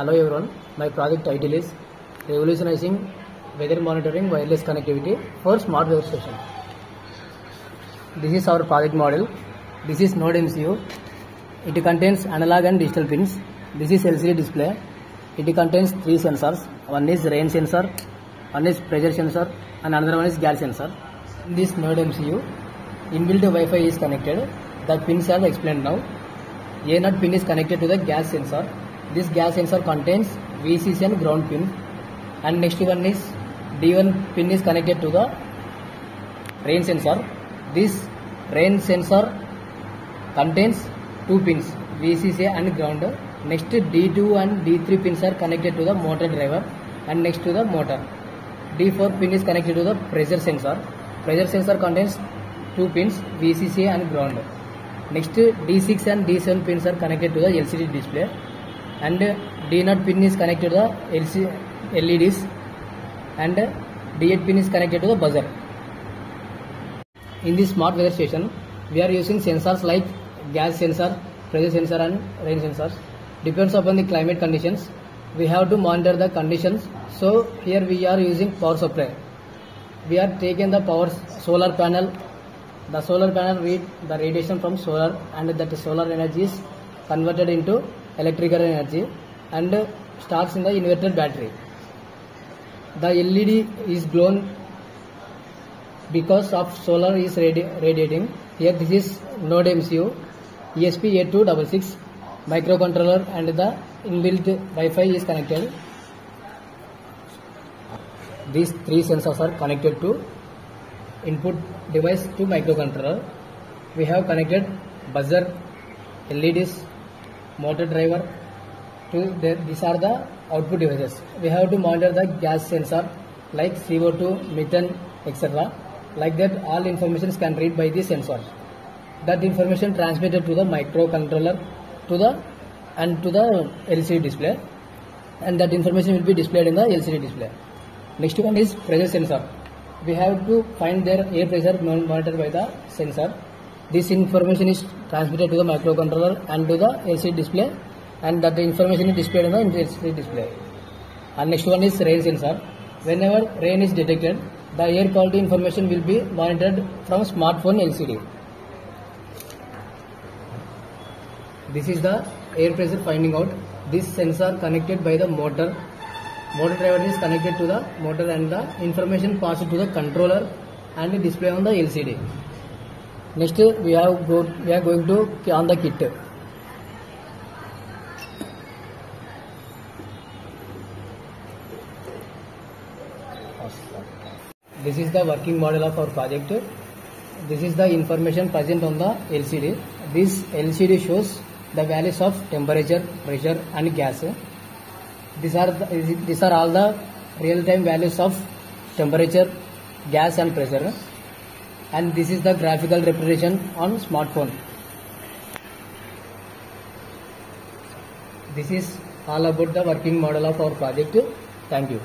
Hello everyone, my project title is Revolutionizing Weather Monitoring Wireless Connectivity for Smart Weather Station. This is our project model. This is Node MCU. It contains analog and digital pins. This is LCD display. It contains three sensors. One is rain sensor, one is pressure sensor, and another one is gas sensor. This Node MCU, inbuilt Wi-Fi is connected. The pins are explained now. A0 pin is connected to the gas sensor. This gas sensor contains VCC and ground pin, and next one is D1 pin is connected to the rain sensor. This rain sensor contains two pins, VCC and ground. Next D2 and D3 pins are connected to the motor driver and next to the motor. D4 pin is connected to the pressure sensor. Pressure sensor contains two pins, VCC and ground. Next D6 and D7 pins are connected to the LCD display, and D0 pin is connected to the LEDs, and D8 pin is connected to the buzzer. In this smart weather station, we are using sensors like gas sensor, pressure sensor and rain sensors. Depends upon the climate conditions, we have to monitor the conditions. So here we are using power supply. We are taking the power solar panel. The solar panel read the radiation from solar, and that solar energy is converted into electrical energy and starts in the inverter battery. The LED is blown because of solar is radiating. Here this is Node MCU, ESP8266 microcontroller, and the inbuilt Wi-Fi is connected. These three sensors are connected to input device to microcontroller. We have connected buzzer, LEDs, motor driver to these are the output devices. We have to monitor the gas sensor like CO2, methane, etc. Like that, all information can read by the sensor. That information transmitted to the microcontroller to the LCD display, and that information will be displayed in the LCD display. Next one is pressure sensor. We have to find their air pressure monitored by the sensor. This information is transmitted to the microcontroller and to the LCD display, and that the information is displayed in the LCD display. And next one is rain sensor. Whenever rain is detected, the air quality information will be monitored from smartphone LCD. This is the air pressure finding out. This sensor connected by the motor. Motor driver is connected to the motor, and the information passed to the controller and display on the LCD. Next we are going to on the kit. This is the working model of our project. This is the information present on the LCD. This LCD shows the values of temperature, pressure and gas. These are all the real-time values of temperature, gas and pressure, and this is the graphical representation on smartphone. This is all about the working model of our project. Thank you.